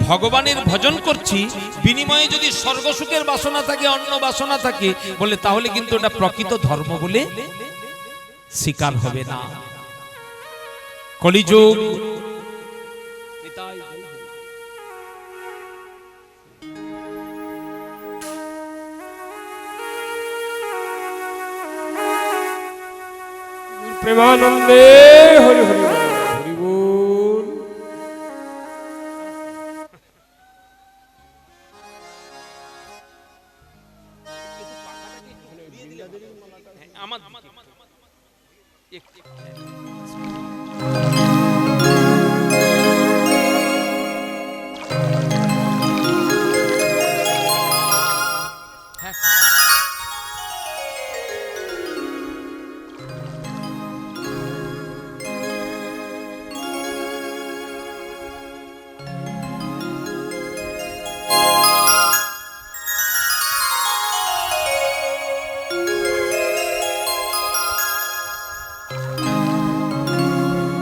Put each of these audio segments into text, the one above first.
ভগবানের ভজন করছি, বিনিময়ে যদি স্বর্গ সুখের বাসনা থাকে, অন্য বাসনা থাকে, বলে তাহলে কিন্তু ওটা প্রকৃত ধর্ম বলে স্বীকার হবে না। কলিযুগ প্রেমানন্দে হরি হরি হরি বল।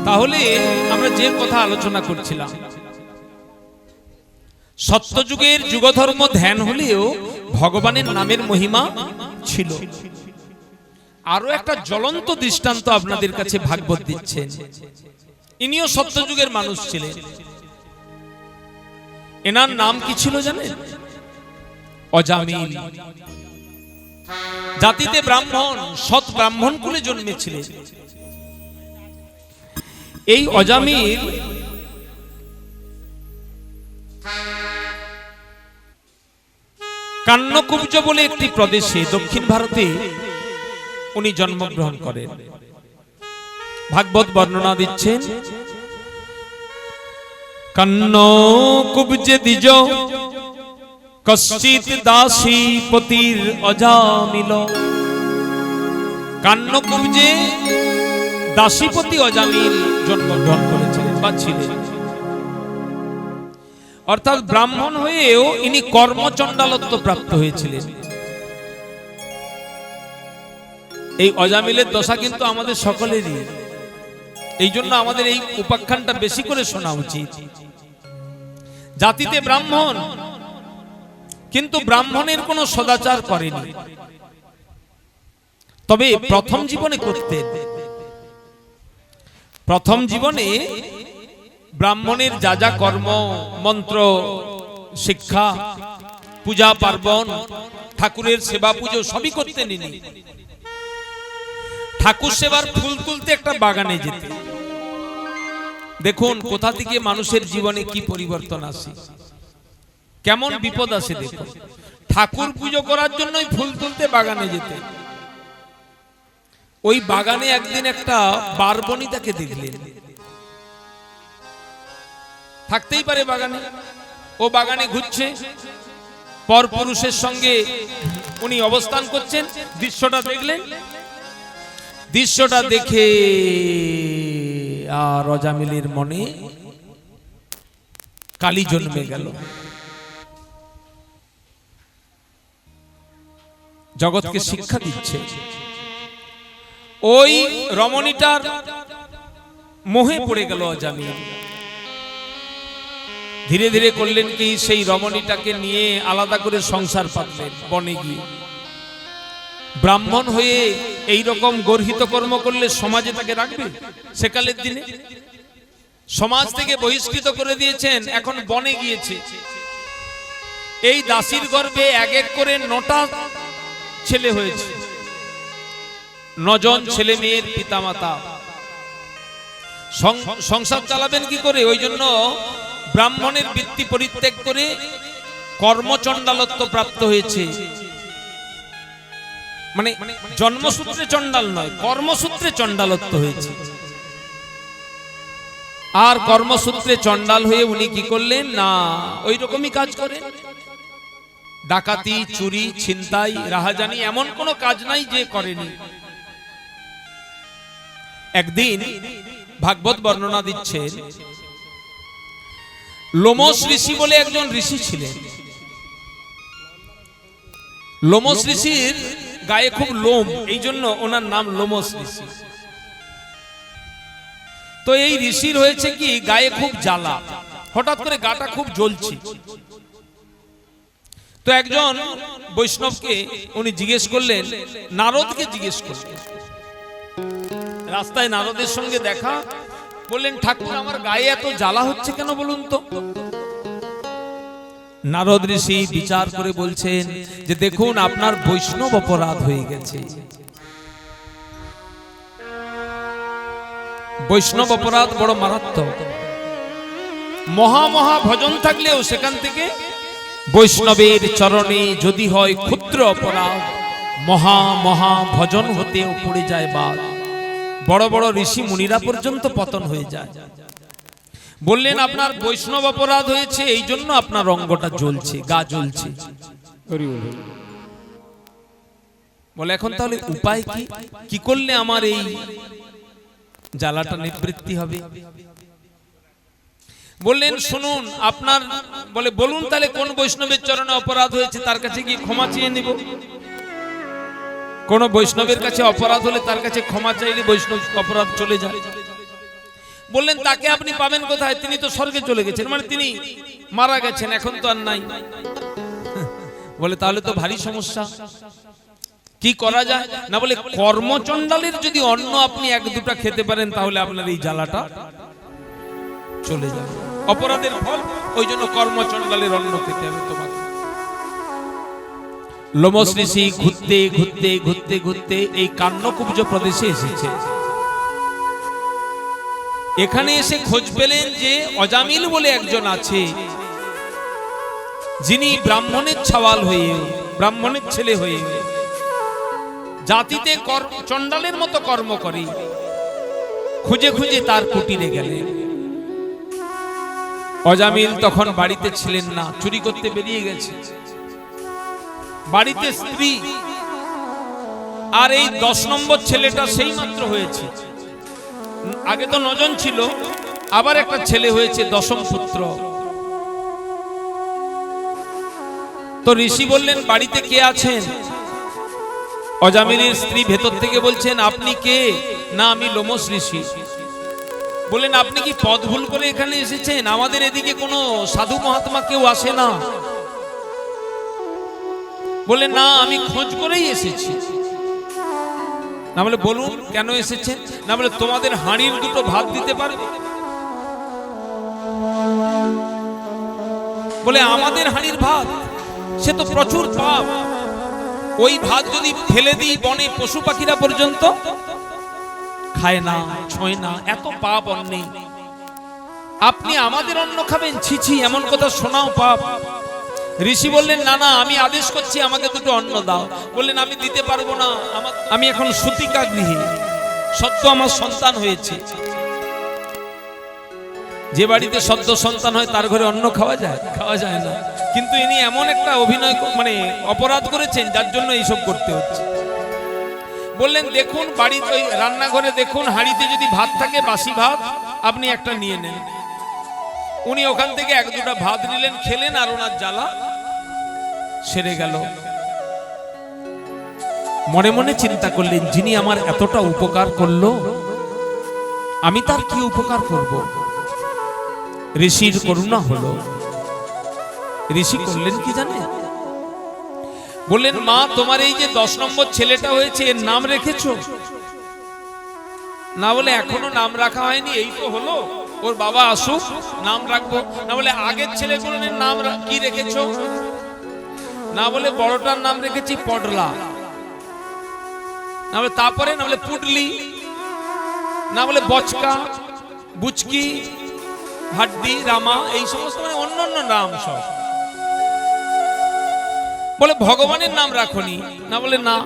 তাহলে আমরা যে কথা আলোচনা করছিলাম, সত্যযুগের যুগধর্ম ধ্যান হলেও ভগবানের নামের মহিমা ছিল। আরো একটা জ্বলন্ত দৃষ্টান্ত আপনাদের কাছে ভাগবত দিচ্ছেন। ইনিও সত্যযুগের মানুষ ছিলেন। এনার নাম কি ছিল জানেন? অজামিল। জাতিতে ব্রাহ্মণ, সৎ ব্রাহ্মণ কুলে জন্মেছিলেন। এই অজামিল কান্নকুব্জ বলে একটি প্রদেশে দক্ষিণ ভারতে উনি জন্মগ্রহণ করেন। ভাগবত বর্ণনা দিচ্ছেন, কান্নকুব্জে দ্বিজ কশ্চিৎ দাসীপতির অজামিল। কান্নকুব্জে দাসীপতি অজামিল জন্মগ্রহণ করেছিলেন বা ছিলেন। অর্থাৎ ব্রাহ্মণ হয়েও ইনি কর্মচণ্ডালত্ব প্রাপ্ত হয়েছিলেন। এই অজামিলের দশা কিন্তু আমাদের সকলেরই। এই জন্য আমাদের এই উপাখ্যানটা বেশি করে শোনা উচিত। জাতিতে ব্রাহ্মণ, কিন্তু ব্রাহ্মণের কোনো সদাচার করেনি, তবে প্রথম জীবনে করতেন। প্রথম জীবনে ব্রাহ্মণের যা যা কর্ম, মন্ত্র, শিক্ষা, পূজা পার্বণ, ঠাকুরের সেবা পুজো সবই করতেন ইনি। ঠাকুর সেবার ফুল তুলতে একটা বাগানে যেতে। দেখুন কোথা থেকে মানুষের জীবনে কি পরিবর্তন আসে, কেমন বিপদ আসে। দেখুন, ঠাকুর পুজো করার জন্যই ফুল তুলতে বাগানে যেতে। ওই বাগানে একদিন একটা বারবনিতাকে দেখলেন। থাকতেই পারে বাগানে, ও বাগানে ঘুরছে, পরপুরুষের সঙ্গে উনি অবস্থান করছেন। দৃশ্যটা দেখলেন। দৃশ্যটা দেখে আর অজামিলের মনে কালি জন্মে গেল। জগৎকে শিক্ষা দিচ্ছে। ওই রমণীটার মোহে পড়ে গেল অজামিল। ধীরে ধীরে করলেন কি, সেই রমণীটাকে নিয়ে আলাদা করে সংসার পাতলেন বনে গিয়ে। ব্রাহ্মণ হয়ে এই রকম গর্হিত কর্ম করলে সমাজে তাকে রাখবে? সেকালের দিনে সমাজ থেকে বহিষ্কৃত করে দিয়েছেন, এখন বনে গিয়েছে। এই দাসীর গর্ভে এক এক করে 9টা ছেলে হয়েছে, 9 জন ছেলে মেয়ের পিতামাতা। সংসার চালাবেন কি করে? ওই জন্য ব্রাহ্মণের বৃত্তি পরিত্যাগ করে কর্মচণ্ডালত্ব প্রাপ্ত হয়েছে। মানে জন্মসূত্রে চণ্ডাল নয়, কর্মসূত্রে চণ্ডালত্ব হয়েছে। আর কর্মসূত্রে চণ্ডাল হয়ে উনি কি করলেন না, ওই রকমই কাজ করেন। ডাকাতি, চুরি, ছিনতাই, রাহাজানি, এমন কোনো কাজ নাই যে করেনি। একদিন ভাগবত বর্ণনা দিচ্ছেন, লোমস ঋষি বলে একজন ঋষি ছিলেন। লোমস ঋষির গায়ে খুব লোম, এই জন্য ওনার নাম লোমস ঋষি। তো এই ঋষির হয়েছে কি, গায়ে খুব জ্বালা, হঠাৎ করে গাটা খুব জ্বলছে। তো একজন বৈষ্ণবকে উনি জিজ্ঞেস করলেন, নারদকে জিজ্ঞেস করলেন, রাস্তায় নারদের সঙ্গে দেখা, বললেন ঠাকুর আমার গায়ে এত জ্বালা হচ্ছে কেন বলুন তো। নারদ ঋষি বিচার করে বলছেন যে দেখুন আপনার বৈষ্ণব অপরাধ হয়ে গেছে। বৈষ্ণব অপরাধ বড় মারাত্মক। মহা মহা ভজন থাকলেও সেখান থেকে বৈষ্ণবের চরণে যদি হয় ক্ষুদ্র অপরাধ, মহা মহা ভজন হতেও পড়ে যায় বাদ। বড় বড় ঋষি মুনিরা পর্যন্ত পতন হয়ে যায়। বললেন আপনার বৈষ্ণব অপরাধ হয়েছে, এই জন্য আপনার অঙ্গটা জ্বলছে, গা জ্বলছে। বলে এখন তাহলে উপায় কি, কি করলে আমার এই জ্বালাটা নিবৃত্তি হবে? বললেন শুনুন আপনার, বলে বলুন তাহলে কোন বৈষ্ণবের চরণে অপরাধ হয়েছে, তার কাছে কি ক্ষমা চেয়ে নিব। কোন বৈষ্ণবের কাছে অপরাধ হলে তার কাছে ক্ষমা চাইলে বৈষ্ণব অপরাধ চলে যায়। বললেন তাকে আপনি পাবেন কোথায়, তিনি তো স্বর্গে চলে গেছেন, মানে তিনি মারা গেছেন, এখন তো আর নাই। বলে তাহলে তো ভারী সমস্যা, কি করা যায়? না বলে কর্মচণ্ডালের যদি অন্ন আপনি এক দুটা খেতে পারেন তাহলে আপনার এই জ্বালাটা চলে যাবে। অপরাধের ফল, ওই জন্য কর্মচণ্ডালের অন্ন খেতে হবে তোমাকে। লোমশ ঋষি ঘুরতে ঘুরতে ঘুরতে ঘুরতে এই কান্যকুব্জ প্রদেশে এসেছে। এখানে এসে খোঁজ পেলেন যে অজামিল বলে একজন আছে, যিনি ব্রাহ্মণের ছাওয়াল হয়ে, ব্রাহ্মণের ছেলে হয়ে জাতিতে চণ্ডালের মতো কর্ম করে। খুঁজে খুঁজে তার কুটিরে গেলেন। অজামিল তখন বাড়িতে ছিলেন না, চুরি করতে বেরিয়ে গেছে। বাড়িতে স্ত্রী আর এই 10 নম্বর ছেলেটা সেই মাত্র হয়েছে। আগে তো 9 জন ছিল, আবার একটা ছেলে হয়েছে, 10ম পুত্র। তো ঋষি বললেন বাড়িতে কে আছেন? অজামিলের স্ত্রী ভেতর থেকে বলছেন আপনি কে? না আমি লোমশ ঋষি। বললেন আপনি কি পথ ভুল করে এখানে এসেছেন? আমাদের এদিকে কোনো সাধু মহাত্মা কেউ আসে না। বলে না আমি খোঁজ করেই এসেছি। না বলে বলুন কেন এসেছেন? না বলে তোমাদের হাঁড়ির দুটো ভাত দিতে পারবে? বলে আমাদের হাঁড়ির ভাত, সে তো প্রচুর পাপ। ওই ভাত যদি ফেলে দিই বনে, পশু পাখিরা পর্যন্ত খায় না, ছোঁয় না, এত পাপ অন্নে। আপনি আমাদের অন্ন খাবেন? ছিছি, এমন কথা শোনাও পাপ। ঋষি বললেন না না আমি আদেশ করছি আমাকে দুটো অন্ন দাও। বললেন আমি দিতে পারবো না, আমি এখন সূতিকা গৃহী, সদ্য আমার সন্তান হয়েছে। যে বাড়িতে সদ্য সন্তান হয় তার ঘরে অন্ন খাওয়া যায়? খাওয়া যায় না। কিন্তু ইনি এমন একটা অভিনয়, মানে অপরাধ করেছেন যার জন্য এইসব করতে হচ্ছে। বললেন দেখুন বাড়িতে ওই রান্নাঘরে দেখুন, হাঁড়িতে যদি ভাত থাকে, বাসি ভাত, আপনি একটা নিয়ে নেন। উনি ওখান থেকে 1-2টা ভাত নিলেন, খেলেন, আর ওনার জ্বালা সেরে গেল। মনে মনে চিন্তা করলেন যিনি আমার এতটা উপকার করলো, আমি তার কি উপকার করব? ঋষির করুণা হলো। ঋষি করলেন কি জানে? বললেন মা তোমার এই যে 10 নম্বর ছেলেটা হয়েছে, এর নাম রেখেছো? না বলে এখনো নাম রাখা হয়নি, এই তো হলো, ওর বাবা আসুক নাম রাখবো। না বলে আগের ছেলেগুলোর নাম কি রেখেছো? না বলে বড়টার নাম রেখেছি পডলা। না বলে তারপরে? না বলে পুডলি। না বলে বচকা, বুচকি, হাড্ডি, রামা, এই সমস্ত মানে অন্য অন্য নাম সব। বলে ভগবানের নাম রাখনি? না বলে না।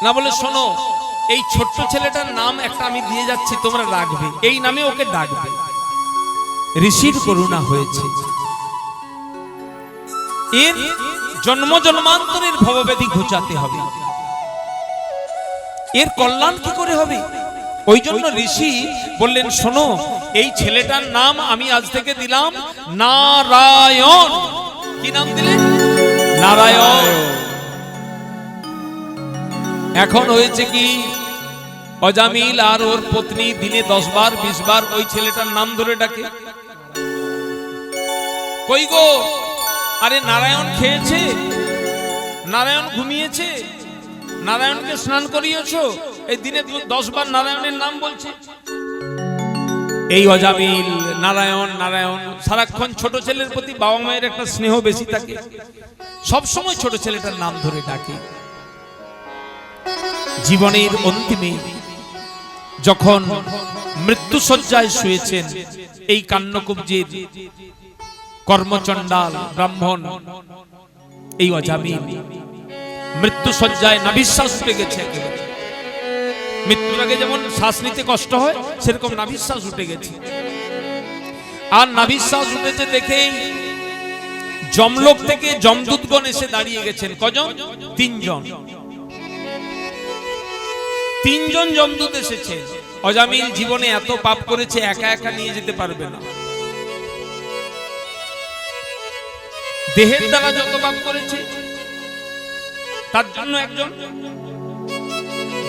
না বলে শোনো এই ছোট্ট ছেলেটার নাম একটা আমি দিয়ে যাচ্ছি, তোমরা রাখবে, এই নামে ওকে ডাকবে। ঋষির করুণা হয়েছে। এর জন্ম জন্মান্তরের ভবব্যাধি ঘুচাতে হবে। এর কল্যাণ কি করে হবে? ওই জন্য ঋষি বললেন শোনো এই ছেলেটার নাম আমি আজ থেকে দিলাম নারায়ণ। কি নাম দিলেন? নারায়ণ। এখন হয়েছে কি অজামিল আর ওর পত্নী দিনে 10 বার 20 বার ওই ছেলেটার নাম ধরে ডাকে। কই গো, আরে নারায়ণ খেয়েছে, নারায়ণ ঘুমিয়েছে, নারায়ণকে স্নান করিয়েছো, এই দিনে 10 বার নারায়ণের নাম বলছে। এই অজামিল নারায়ণ নারায়ণ সারাক্ষণ ছোট ছেলের প্রতি বাবা মায়ের একটা স্নেহ বেশি থাকে, সব সময় ছোট ছেলেটার নাম ধরে ডাকে। জীবনের অন্তিমে যখন মৃত্যু শয্যায় শুয়েছেন এই কান্নকুব্জির কর্মচণ্ডাল ব্রাহ্মণ এই অজামিল মৃত্যু শয্যায় নাভিশ্বাস উঠে গেছে একেবারে। মৃত্যুর আগে যেমন শ্বাস নিতে কষ্ট হয় সেরকম নাভিশ্বাস উঠে গেছে। আর নাভিশ্বাস উঠেছে দেখেই যমলোক থেকে যমদূতগণ এসে দাঁড়িয়ে গেছেন। কজন? 3 জন। 3 জন যমদূত এসেছে। অজামিল জীবনে এত পাপ করেছে, একা একা নিয়ে যেতে পারবে না। দেহের দ্বারা যত পাপ করেছে তার জন্য একজন,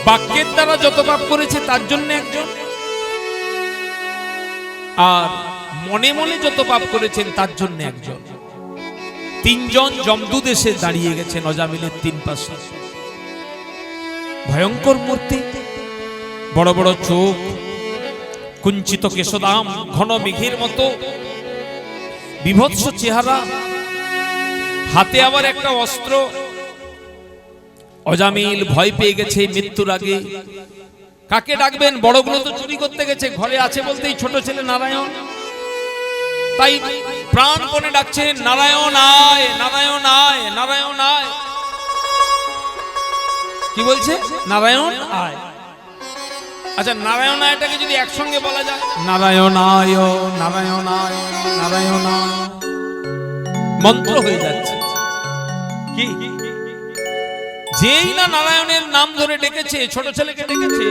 বাক্যের দ্বারা যত পাপ করেছে তার জন্য একজন, আর মনে মনে যত পাপ করেছেন তার জন্য একজন। 3 জন যমদূত এসে দাঁড়িয়ে গেছেন অজামিলের 3 পাশে। ভয়ঙ্কর মূর্তি, বড় বড় চোখ, কুঞ্চিত কেশদাম, ঘন মেঘের মতো বিভৎস চেহারা, হাতে আবার একটা অস্ত্র। অজামিল ভয় পেয়ে গেছে মৃত্যুর আগে। কাকে ডাকবেন? বড়গুলো তো চুরি করতে গেছে, ঘরে আছে বলতেই ছোট ছেলে নারায়ণ, তাই প্রাণপণে ডাকছেন নারায়ণ আয়, নারায়ণ আয়, নারায়ণ আয়। কি বলছে? নারায়ণ আয়। আচ্ছা, নারায়ণ আয়টাকে যদি একসঙ্গে বলা যায়, নারায়ণ আয়, নারায়ণ আয়, নারায়ণ আয়, মন্ত্র হয়ে যাচ্ছে। কি যেই না নারায়ণের নাম ধরে ডেকেছে, ছোট ছেলেকে ডেকেছে,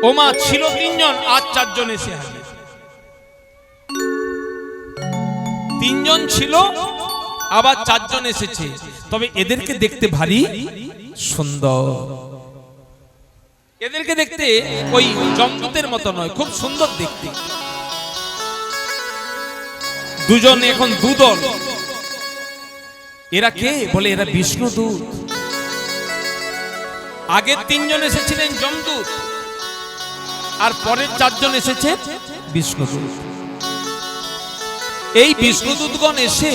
ওমা ছিল 3 জন, আজ 4 জন এসে হাজির। 3 জন ছিল, আবার 4 জন এসেছে। তবে এদেরকে দেখতে ভারী সুন্দর। এদেরকে দেখতে ওই যমদূতের মতো নয়, খুব সুন্দর দেখতে। 2 জন এখন 2 দল। এরা কে? বলে এরা বিষ্ণুদূত। আগের 3 জন এসেছিলেন যমদূত, আর পরের 4 জন এসেছে বিষ্ণুদূত। এই বিষ্ণুদূতগণ এসে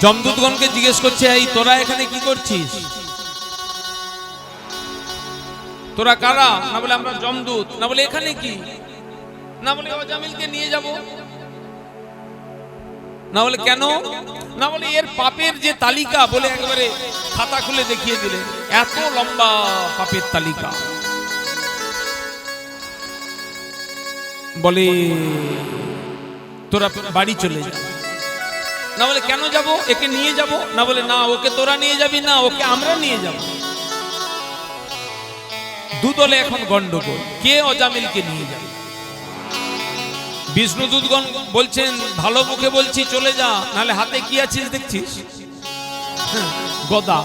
যমদূতগণকে জিজ্ঞেস করছে, এই তোরা এখানে কি করছিস? তোরা কারা? না বলে আমরা যমদূত। না বলে এখানে কি? না বলে অজামিলকে নিয়ে যাব। না বলে কেন? না বলে এর পাপের যে তালিকা, বলে একেবারে খাতা খুলে দেখিয়ে দিলেন, এত লম্বা পাপের তালিকা। বলে তোরা বাড়ি চলে যা। না বলে কেন যাব? একে নিয়ে যাব। না বলে না, ওকে তোরা নিয়ে যাবি না, ওকে আমরা নিয়ে যাব। 2 দলে এখন গন্ডগোল, কে অজামিলকে নিয়ে যাবে। বিষ্ণুদূতগণ বলছেন, ভালো মুখে বলছি চলে যা, নাহলে হাতে কি আছিস দেখছিস? গদা,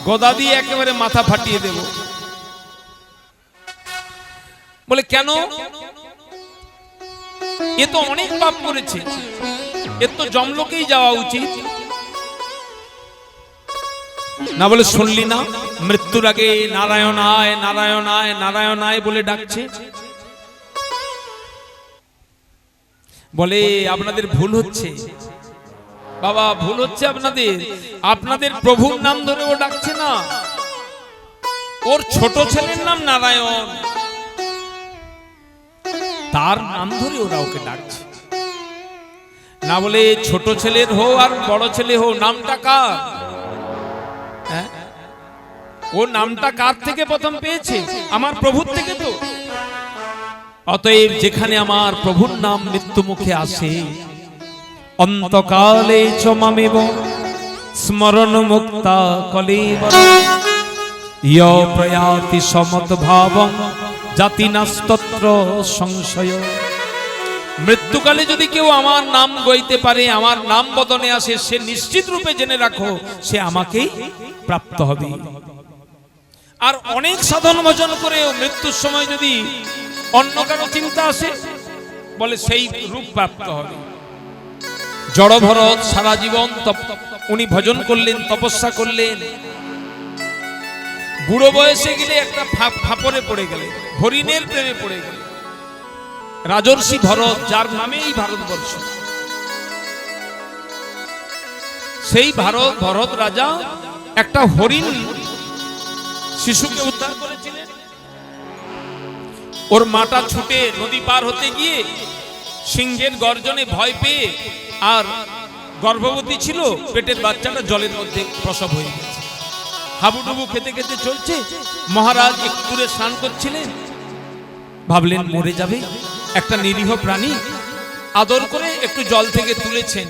গদা দিয়ে একেবারে মাথা ফাটিয়ে দেব। বলে কেন? এ তো অনেক পাপ করেছে, এর তো যমলোকেই যাওয়া উচিত। না বলে শুনলি না, মৃত্যুর আগে নারায়ণ আয়, নারায়ণ আয়, নারায়ণ আয় বলে ডাকছে। বলে আপনাদের ভুল হচ্ছে বাবা, ভুল হচ্ছে আপনাদের। আপনাদের প্রভুর নাম ধরে ও ডাকছে না, ওর ছোট ছেলের নাম নারায়ণ, তার নাম ধরে ওরা ওকে ডাকছে। না বলে ছোট ছেলের হো আর বড় ছেলে হো, নামটা কার? ও নামটা কার থেকে প্রথম পেয়েছে? আমার প্রভুর থেকে তো। অতএব যেখানে আমার প্রভুর নাম মৃত্যু মুখে আসে, অন্তকালে চ মামেব স্মরণ মুক্তা কলেবর ইয় প্রয়াতি সমত ভাবং জাতি নাস্তত্র সংশয়। মৃত্যুকালে যদি কেউ আমার নাম গাইতে পারে, আমার নাম বদনে আসে, সে নিশ্চিত রূপে জেনে রাখো সে আমাকেই প্রাপ্ত হবে। আর অনেক সাধন ভজন করেও মৃত্যুর সময় যদি অন্য কারো চিন্তা আসে, বলে সেই রূপ প্রাপ্ত হবে। জড় ভরত সারা জীবন উনি ভজন করলেন, তপস্যা করলেন, বুড়ো বয়সে গেলে একটা ফাপরে পড়ে গেলেন, হরিণের প্রেমে পড়ে গেলেন। রাজর্ষি ভরত, যার নামে এই ভারতবর্ষ, সেই ভরত রাজা একটা হরিণ শিশুকে উদ্ধার করেছিলেন। ওর মাটা ছুটে নদী পার হতে গিয়ে সিংহের গর্জনে ভয় পেয়ে, আর গর্ভবতী ছিল, পেটের বাচ্চাটা জলের মধ্যে প্রসব হয়ে গেছে। হাবুডুবু খেতে খেতে চলছে। মহারাজ একটু দূরে স্নান করছিলেন, ভাবলেন মরে যাবে, একটা নিরীহ প্রাণী, আদর করে একটু জল থেকে তুলেছেন।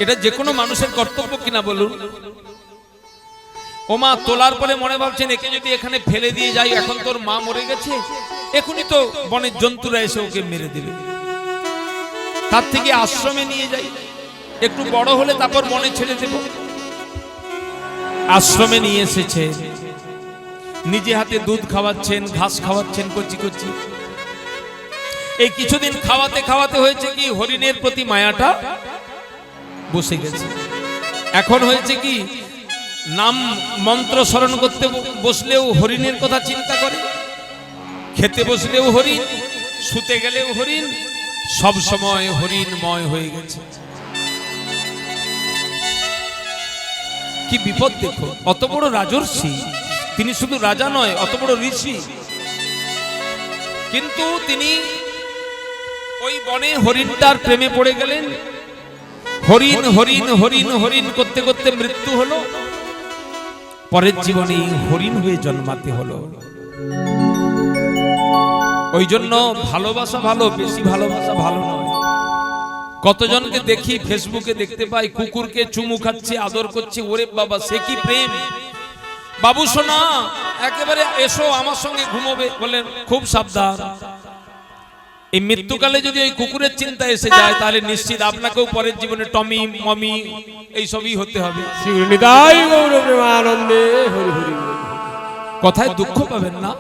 এটা যে কোনো মানুষের কর্তব্য কিনা বলুন? ও মা তোলার পরে মনে ভাবছেন, একে যদি এখানে ফেলে দিয়ে যাই, এখন তোর মা মরে গেছে, এখনই তো বনের জন্তুরা এসে ওকে মেরে দেবে, তার থেকে আশ্রমে নিয়ে যাই, একটু বড় হলে তারপর বনে ছেড়ে দেব। আশ্রমে নিয়ে এসেছে, নিজে হাতে দুধ খাওয়াচ্ছেন, ঘাস খাওয়াচ্ছেন কচি কচি। এই কিছুদিন খাওয়াতে খাওয়াতে হয়েছে কি, হরিণের প্রতি মায়াটা বসে গেছে। এখন হয়েছে কি, নাম মন্ত্র স্মরণ করতে বসলেও হরিণের কথা চিন্তা করে, খেতে বসলেও হরিণ, শুতে গেলেও হরিণ, সব সময় হরিণময় হয়ে গেছে। কি বিপদ দেখো! অত বড় রাজর্ষি, তিনি শুধু রাজা নয়, অত বড় ঋষি, কিন্তু তিনি ওই বনে হরিণটার প্রেমে পড়ে গেলেন। হরিণ হরিণ হরিণ হরিণ করতে করতে মৃত্যু হলো, পরের জীবনে হরিণ হয়ে জন্মাতে হলো। ওই জন্য ভালোবাসা ভালো, বেশি ভালোবাসা ভালো নয়। কতজনকে দেখি ফেসবুকে দেখতে পাই, কুকুরকে চুমু খাচ্ছে, আদর করছে, ওরে বাবা সে কি প্রেম! বাবু সোনা একেবারে এসো আমার সঙ্গে ঘুমোবে, বলেন খুব সাবধান। এই মৃত্যুকালে যদি ওই কুকুরের চিন্তা এসে যায়, তাহলে নিশ্চিত আপনাকেও পরের জীবনে টমি মমি এইসবই হতে হবে। কথায় দুঃখ পাবেন না।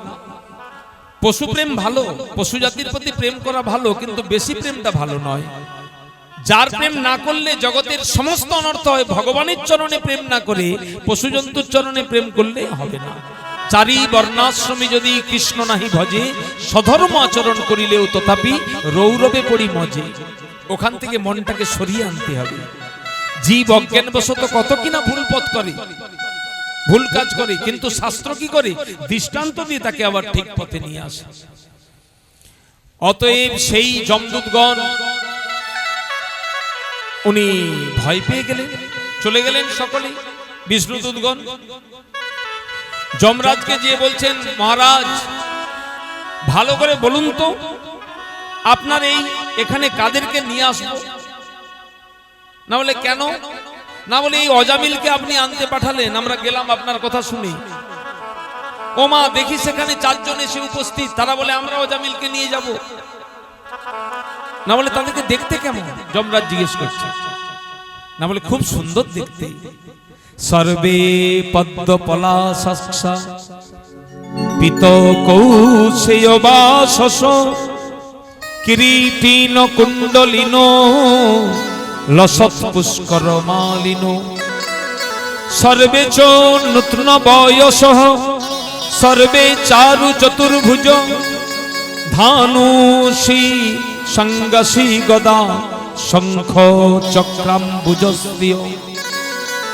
পশু প্রেম ভালো, পশু জাতির প্রতি প্রেম করা ভালো, কিন্তু বেশি প্রেমটা ভালো নয়। যার প্রেম না করলে জগতের সমস্ত অনর্থ হয়, ভগবানের চরণে প্রেম না করে পশু জন্তুর চরণে প্রেম করলে হবে না। চারি বর্ণাশ্রমী যদি কৃষ্ণ নাহি ভজে, সধর্ম আচরণ করিলেও তথাপি রৌরবে পড়ি মজে। ওখান থেকে মনটাকে সরিয়ে আনতে হবে। জীব অজ্ঞানবশত কত কিনা ভুল পথ করে, ভুল কাজ করে, কিন্তু শাস্ত্র কি করে? দৃষ্টান্ত দিয়ে তাকে আবার ঠিক পথে নিয়ে আসে। অতএব সেই যমদূতগণ উনি ভয় পেয়ে গেলেন, চলে গেলেন সকলে। বিষ্ণুদূতগণ যমরাজকে গিয়ে বলছেন, মহারাজ ভালো করে বলুন তো, আপনার এই এখানে কাদেরকে নিয়ে আসবো? না বলে কেন? না বলে এই অজামিলকে আপনি আনতে পাঠালেন, আমরা গেলাম আপনার কথা শুনে। ও মা দেখি সেখানে 4 জন এসে উপস্থিত, তারা বলে আমরা অজামিলকে নিয়ে যাব। না বলে তাদেরকে দেখতে কেমন? যমরাজ জিজ্ঞেস করছে। না বলে খুব সুন্দর দেখতে। সর্বে পদ্ম পলাশাক্ষা পিত কৌশেয়বাসস কিরীটিন কুণ্ডলিন লসৎ পুষ্কর মালিন সর্বে চ নূতন বয়সঃ সর্বে চারু চতুর্ভুজ ধানুষী সংগসী গদা শঙ্খ চক্রাম্বুজশ্রিয়।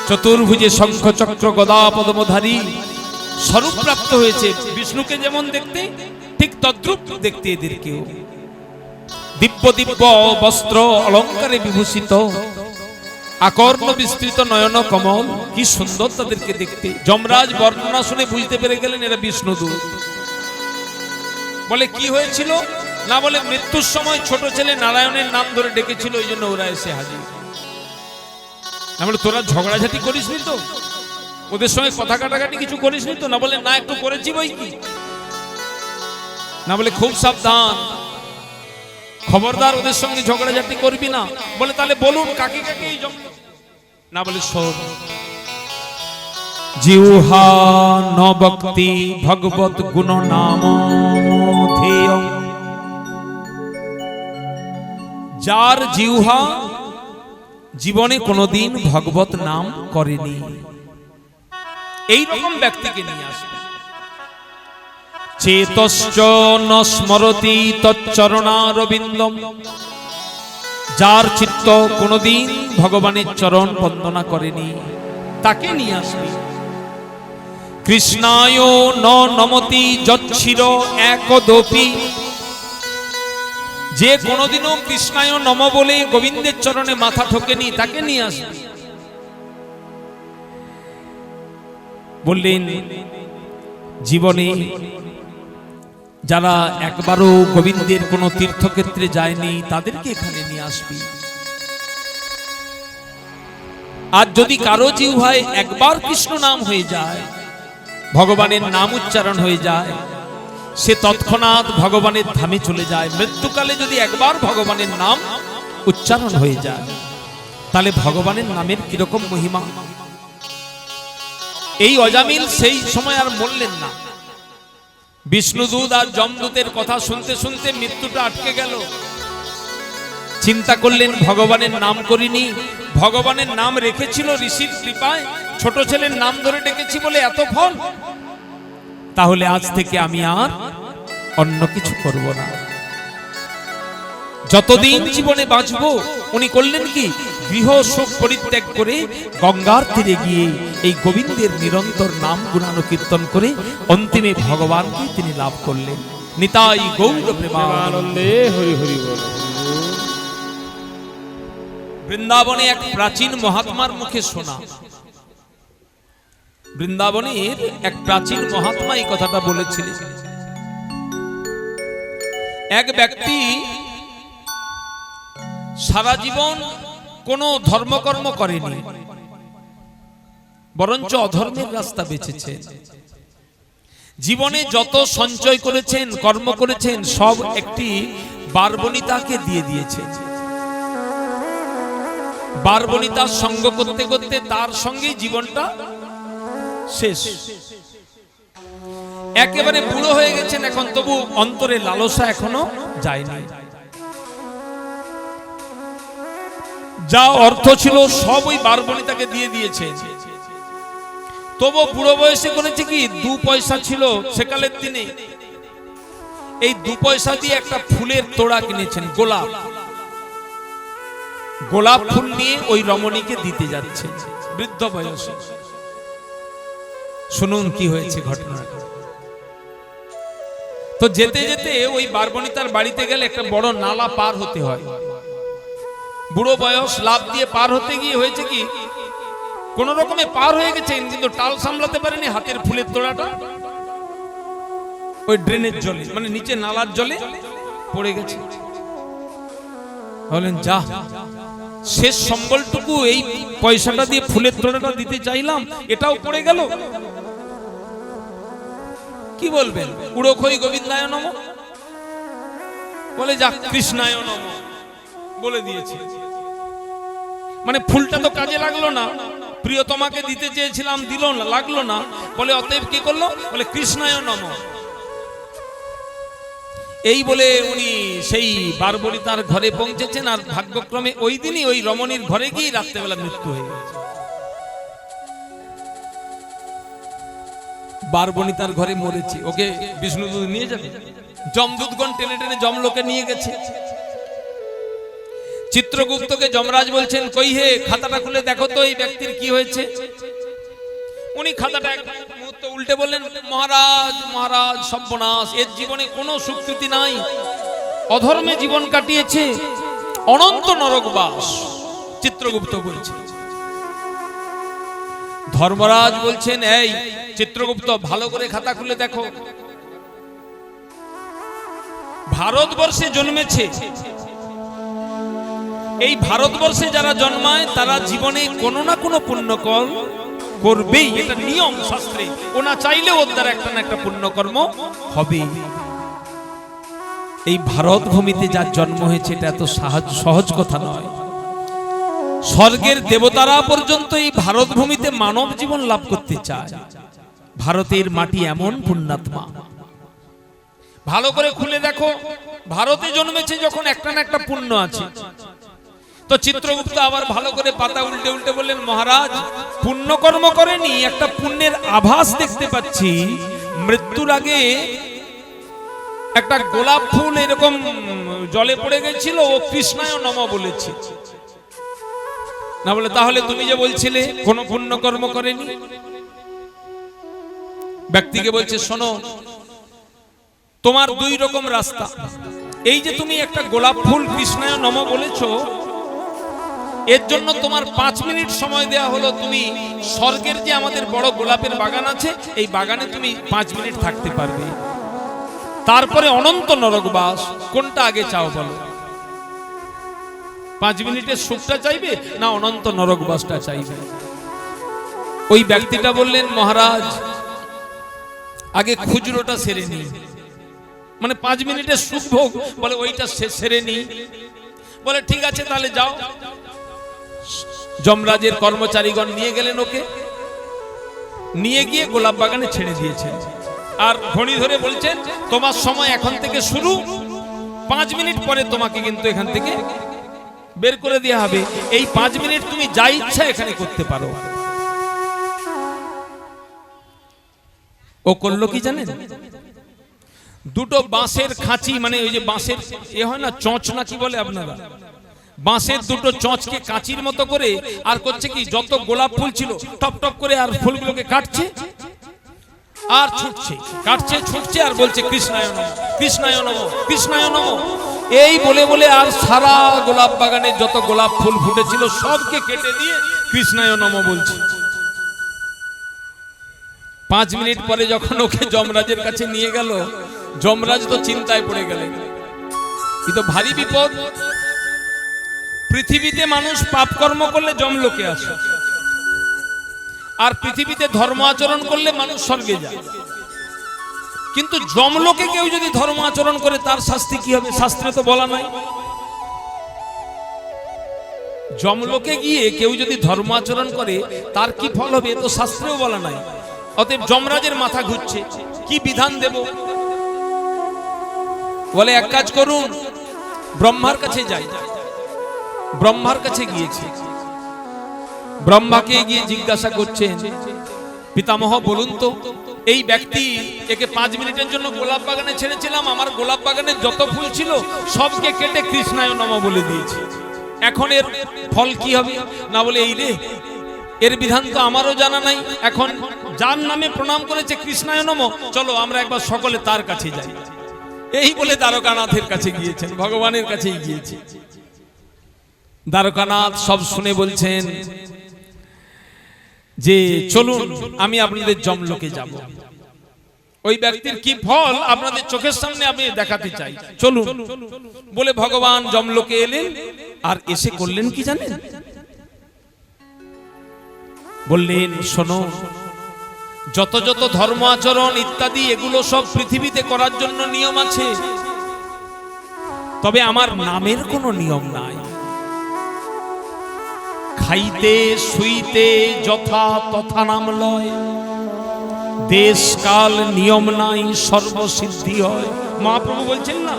চতুর্ভুজে শঙ্খ চক্র গদা পদ্মধারী স্বরূপ প্রাপ্ত হয়েছে। বিষ্ণুকে যেমন দেখতে, ঠিক তদ্রূপ দেখতে এদেরকেও। দিব্য দিব্য বস্ত্র অলঙ্কারে বিভূষিত, আকর্ণ বিস্তৃত নয়ন কমল, কি সুন্দর তাদেরকে দেখতে। যমরাজ বর্ণনা শুনে বুঝতে পেরে গেলেন এরা বিষ্ণুদূত। বলে কি হয়েছিল? না বলে মৃত্যুর সময় ছোট ছেলে নারায়ণের নাম ধরে ডেকেছিল, ওই জন্য ওরা এসে হাজির। না বলে তোরা ঝগড়াঝাটি করিসনি তো, ওদের সঙ্গে কথা কাটাকাটি কিছু করিসনি তো? না বলে না একটু করেছি বই কি। না বলে খুব সাবধান, খবরদার ওদের সঙ্গে ঝগড়াঝাটি করবি না। বলে তাহলে বলুন কাকে কাকে এই জঙ্গল। না বলে শোন, জিহ্বা ন ভক্তি ভগবত গুণ নাম ধেয়। যার জিহ্বা জীবনে কোনোদিন ভগবত নাম করেনি, এই রকম ব্যক্তিকে নিয়ে আসবে। চেতশ্চ ন স্মরতি তচ্চরণারবিন্দম। যার চিত্ত কোনোদিন ভগবানের চরণ বন্দনা করেনি, তাকে নিয়ে আসবে। কৃষ্ণায় ন নমতি যচ্ছির একদপি। যে কোনোদিনও কৃষ্ণায় নম বলে গোবিন্দের চরণে মাথা ঠোকেনি, তাকে নিয়ে আসবে। বললেন জীবনে যারা একবারও গোবিন্দের কোনো তীর্থক্ষেত্রে যায়নি, তাদেরকে এখানে নিয়ে আসবি। আর যদি কারো জিহ্বায় একবার কৃষ্ণ নাম হয়ে যায়, ভগবানের নাম উচ্চারণ হয়ে যায়, সে তৎক্ষণাৎ ভগবানের ধামে চলে যায়। মৃত্যুকালে যদি একবার ভগবানের নাম উচ্চারণ হয়ে যায়, তাহলে ভগবানের নামের কিরকম মহিমা। এই অজামিল সেই সময় আর মরলেন না। বিষ্ণুদূত আর যমদূতের কথা শুনতে শুনতে মৃত্যুটা আটকে গেল। চিন্তা করলেন ভগবানের নাম করিনি, ভগবানের নাম রেখেছিল ঋষির কৃপায়, ছোট ছেলের নাম ধরে ডেকেছি বলে এত ফল, তাহলে আজ থেকে আমি আর অন্য কিছু করব না। যতদিন জীবনে বাঁচব, উনি করলেন কি, গৃহ সুখ পরিত্যাগ করে গঙ্গার তীরে গিয়ে এই গোবিন্দের নিরন্তর নাম গুণানুকীর্তন করে অন্তিমে ভগবানকে তিনি লাভ করলেন। নিতাই গৌর প্রেমানন্দে হরি হরি বল। বৃন্দাবনে এক প্রাচীন মহাত্মার মুখে শোনা, বৃন্দাবনের এক প্রাচীন মহাত্মা এই কথাটা বলেছিলেন। এক ব্যক্তি সারা জীবন কোনো ধর্মকর্ম করেনি, বরঞ্চ অধর্মের রাস্তা বেছেছেন। জীবনে যত সঞ্চয় করেছেন, কর্ম করেছেন, সব একটি বারবনিতাকে দিয়ে দিয়েছেন। বারবনিতার সঙ্গ করতে করতে তার সঙ্গে জীবনটা শেষ। একেবারে বুড়ো হয়ে গেছেন এখন, তবু অন্তরে লালসা এখনো যায়নি। যা অর্থ ছিল সব ওই বারবনিতাকে দিয়ে দিয়েছে। তবু বুড়ো বয়সে করেছে কি, 2 পয়সা ছিল সেকালের দিনে, এই 2 পয়সা দিয়ে একটা ফুলের তোড়া কিনেছেন, গোলাপ। গোলাপ ফুল নিয়ে ওই রমণীকে দিতে যাচ্ছে বৃদ্ধ বয়সে। শুনুন কি হয়েছে ঘটনাটা। তো যেতে যেতে ওই বারবনিতার বাড়িতে গেলে একটা বড় নালা পার হতে হয়। বুড়ো বয়স, লাভ দিয়ে পার হতে গিয়ে হয়েছে কি, কোন রকমে পার হয়ে গেছেন, কিন্তু টাল সামলাতে পারেনি, হাতের ফুলের তোড়াটা ওই ড্রেনের জলে, মানে নিচে নালার জলে পড়ে গেছে। বলেন যা, শেষ সম্বলটুকু এই পয়সাটা দিয়ে ফুলের তোড়াটা দিতে চাইলাম, এটাও পড়ে গেল। কি বলবেন, উড়োখই গোবিন্দায় নম, বলে যা কৃষ্ণায় নম বলে দিয়েছে। মানে ফুলটা তো কাজে লাগলো না, প্রিয়তমাকে দিতে চেয়েছিলাম, দিল না, লাগলো না, বলে অতএব কি করলো, বলে কৃষ্ণায় নম। এই বলে উনি সেই বারবনিতার ঘরে পৌঁছেছেন। আর ভাগ্যক্রমে ওই দিনই ওই রমণীর ঘরে গিয়ে রাত্রেবেলা মৃত্যু হয়ে গেছে। বারবনিতার ঘরে মরেছে, ওকে বিষ্ণুদূত নিয়ে যাবে, যমদূতগণ টেনে টেনে যমলোকে নিয়ে গেছে। চিত্রগুপ্তকে যমরাজ বলছেন, কই হে, খাতাটা খুলে দেখো তো এই ব্যক্তির কি হয়েছে। উনি খাতাটা এক মুহূর্ত উল্টে বললেন, মহারাজ মহারাজ, সর্বনাশ, এর জীবনে কোনো সুকৃতি নাই, অধর্মে জীবন কাটিয়েছে, অনন্ত নরকবাস। চিত্রগুপ্ত বলছে। ধর্মরাজ বলছেন, এই চিত্রগুপ্ত, ভালো করে খাতা খুলে দেখো, ভারতবর্ষে জন্মেছে, এই ভারতবর্ষে যারা জন্মায় তারা জীবনে কোনো না কোনো পুণ্যকর্ম করবেই, এটা নিয়ম শাস্ত্রে। ওনা চাইলে ওর দ্বারা একটা না একটা পুণ্যকর্ম হবে। এই ভারত ভূমিতে যার জন্ম হয়েছে, এটা এত সহজ কথা নয়। স্বর্গের দেবতারা পর্যন্ত এই ভারত ভূমিতে মানব জীবন লাভ করতে চায়। ভারতের মাটি এমন পুণ্যাত্মা। ভালো করে খুলে দেখো, ভারতে জন্মেছে যখন একটা না একটা পুণ্য আছে। তো চিত্রগুপ্ত আবার ভালো করে পাতা উল্টে উল্টে বললেন, মহারাজ পুণ্যকর্ম করেনি, একটা পুণ্যের আভাস দেখতে পাচ্ছি। মৃত্যুর আগে একটা গোলাপ ফুল এরকম জলে পড়ে গেছিল, ও কৃষ্ণায় নম বলেছে। না বলে তাহলে তুমি যে বলছিলে কোন পুণ্যকর্ম করেনি। ব্যক্তিকে বলছে, শোনো, তোমার দুই রকম রাস্তা। এই যে তুমি একটা গোলাপ ফুল কৃষ্ণায় নম বলেছো, এর জন্য তোমার 5 মিনিট সময় দেয়া হলো। তুমি স্বর্গের যে আমাদের বড় গোলাপের বাগান আছে, এই বাগানে তুমি 5 মিনিট থাকতে পারবে। তারপরে অনন্ত নরকবাস, কোনটা আগে চাও বলো? 5 মিনিটের সুখটা চাইবে না অনন্ত নরকবাসটা চাইবে? ওই ব্যক্তিটা বললেন, মহারাজ আগে খুচরোটা সেরে নি। মানে 5 মিনিটের সুখ ভোগ, বলে ওইটা সেরে নি। বলে ঠিক আছে, তাহলে যাও। যমরাজের কর্মচারীগণ নিয়ে গেলেন ওকে, নিয়ে গিয়ে গোলাপ বাগানে ছেড়ে দিয়েছেন। আর ঘড়ি ধরে বলছেন, তোমার সময় এখন থেকে শুরু, 5 মিনিট পরে তোমাকে কিন্তু এখান থেকে বের করে দেওয়া হবে। এই 5 মিনিট তুমি যা ইচ্ছা এখানে করতে পারো। ও করলো কি জানেন? দুটো বাঁশের খাঁচি, মানে ওই যে বাঁশের এ হয় না, চোঁচ না কি বলে আপনারা, বাঁশের দুটো চোঁচকে কাঁচির মতো করে আর করছে কি, যত গোলাপ ফুল ছিল টপ টপ করে আর ফুলগুলোকে কাটছে আর ছুটছে, কাটছে ছুটছে আর বলছে কৃষ্ণায় নমঃ, কৃষ্ণায় নমঃ, কৃষ্ণায় নমঃ। এই বলে বলে আর সারা গোলাপ বাগানে যত গোলাপ ফুল ফুটেছিল সবকে কেটে দিয়ে কৃষ্ণায় নমঃ বলছে। 5 মিনিট পরে যখন ওকে যমরাজের কাছে নিয়ে গেল, যমরাজ তো চিন্তায় পড়ে গেলেন, এ তো ভারী বিপদ। পৃথিবীতে মানুষ পাপ কর্ম করলে যমলোকে আসে, আর পৃথিবীতে ধর্ম আচরণ করলে মানুষ স্বর্গে যায়। কিন্তু যমলোকে কেউ যদি ধর্ম আচরণ করে তার শাস্তি কি হবে? শাস্ত্রে তো বলা নাই। যমলোকে গিয়ে কেউ যদি ধর্ম আচরণ করে তার কি ফল হবে, তো শাস্ত্রেও বলা নাই। অতএব যমরাজের মাথা ঘুরছে, কি বিধান দেব। বলে এক কাজ করুন, ব্রহ্মার কাছে যাই। ব্রহ্মার কাছে গিয়েছে, ব্রহ্মাকে গিয়ে জিজ্ঞাসা করছেন, পিতামহ বলুন তো, এই ব্যক্তি একে 5 মিনিটের জন্য গোলাপ বাগানে ছেড়েছিলাম, আমার গোলাপ বাগানে যত ফুল ছিল সবকে কেটে কৃষ্ণায় নমঃ বলে দিয়েছি, এখন এর ফল কি হবে? না বলে এই রে, এর বিধান তো আমারও জানা নাই। এখন যার নামে প্রণাম করেছে কৃষ্ণায় নমঃ, চলো আমরা একবার সকলে তার কাছে যাই। এই বলে দ্বারকানাথের কাছে গিয়েছেন, ভগবানের কাছেই গিয়েছে। দ্বারকানাথ সব শুনে বলছেন যে চলুন আমি আপনাদের যমলোকে যাব, ওই ব্যক্তির কি ফল আপনাদের চোখের সামনে আমি দেখাতে চাই, চলুন। বলে ভগবান যমলোকে এলেন, আর এসে করলেন কি জানেন? বললেন, শোনো, যত যত ধর্ম আচরণ ইত্যাদি এগুলো সব পৃথিবীতে করার জন্য নিয়ম আছে, তবে আমার নামের কোনো নিয়ম নাই। খাইতে শুইতে যথা তথা নাম লয়, দেশ কাল নিয়ম নাই সর্বসিদ্ধি হয়। মহাপ্রভু বলছেন না,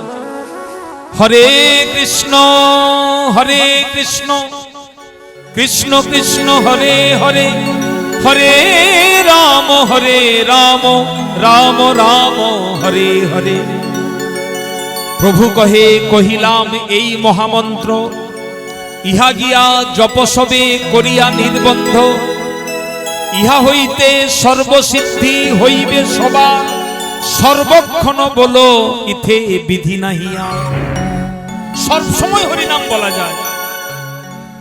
হরে কৃষ্ণ কৃষ্ণ কৃষ্ণ হরে হরে, হরে রাম রাম রাম হরে হরে। প্রভু কহে কহিলাম এই মহামন্ত্র, ইহা গিয়া জপসবে করিয়া নির্বন্ধ, ইহা হইতে সর্বসিদ্ধি হইবে সবার, সর্বক্ষণ বলো ইথে বিধি নাহিয়া। সব সময় হরিনাম বলা যায়।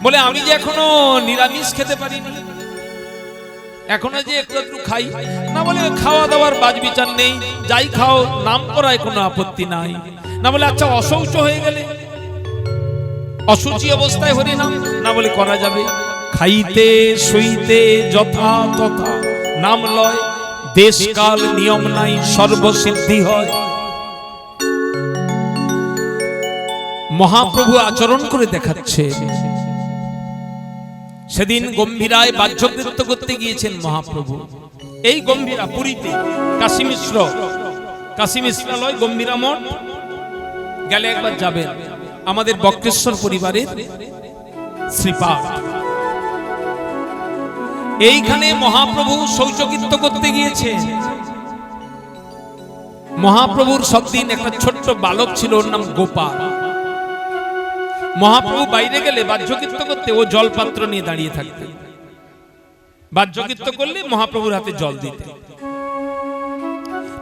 বলে আমি যে এখনো নিরামিষ খেতে পারিনি, এখনো যে একটু একটু খাই না, বলে খাওয়া দাওয়ার বাজ বিচার নেই, যাই খাও নাম করায় কোনো আপত্তি নাই। না বলে আচ্ছা অশৌচ হয়ে গেলে, অসুচি অবস্থায় হরিনাম, না বলে করা যাবে। খাইতে শুইতে যথা তথা নাম লয়, দেশ কাল নিয়ম নাই সর্বসিদ্ধি হয়। মহাপ্রভু আচরণ করে দেখাচ্ছে, সেদিন গম্ভীরায় বাহ্যকৃত্য করতে গিয়েছেন মহাপ্রভু। এই গম্ভীরা পুরীতে কাশী মিশ্রালয় গম্ভীরা মঠ গেলে একবার যাবেন, আমাদের বক্রেশ্বর পরিবারের শ্রীপাদ। এইখানে মহাপ্রভু শৌচকৃত্য করতে গিয়েছে। মহাপ্রভুর সবদিন একটা ছোট্ট বালক ছিল, ওর নাম গোপাল। মহাপ্রভু বাইরে গেলে বাহ্যকৃত্য করতে ও জলপাত্র নিয়ে দাঁড়িয়ে থাকতেন। বাহ্যকৃত্য করলে মহাপ্রভুর হাতে জল দিতে।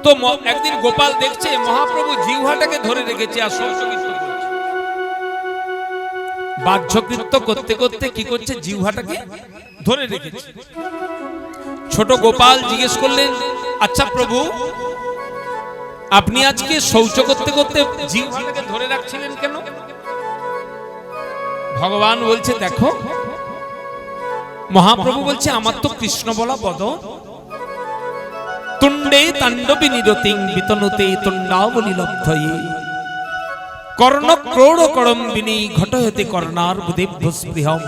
তো একদিন গোপাল দেখছে মহাপ্রভু জিহ্বাটাকে ধরে রেখেছে আর শৌচকৃত্য করছে। বাহ্যকৃত্য করতে করতে কি করছে, জিহ্বাটাকে ধরে রেখেছে। ছোট গোপাল জিজ্ঞেস করলেন, আচ্ছা প্রভু, আপনি আজকে শৌচ করতে করতে জিহ্বাটাকে ধরে রাখছিলেন কেন? ভগবান বলছে, দেখো, মহাপ্রভু বলছে, আমার তো কৃষ্ণ বলা বদন, তুণ্ডে তাণ্ডবী নিরতিং বিতনুতে তুণ্ডাবলী লব্ধয়ে কর্ণ ক্রোড় করম্বিনী ঘটয়তে কর্ণার বুদেভ্য স্পৃহম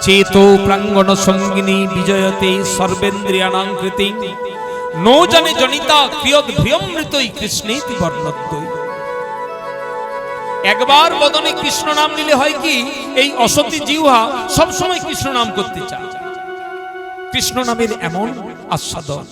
চেতো প্রাঙ্গণ সঙ্গিনী বিজয়তে সর্বেন্দ্রিয়াণাং কৃতিং নো জানে জনিতা ক্রিয়দ ভ্রিয়মৃতই কৃষ্ণেতি বর্ণদ্বৈ। একবার বদনে কৃষ্ণ নাম নিলে হয় কি, এই অসতী জিহ্বা সবসময় কৃষ্ণ নাম করতে চায়। কৃষ্ণ নামের এমন আস্বাদন।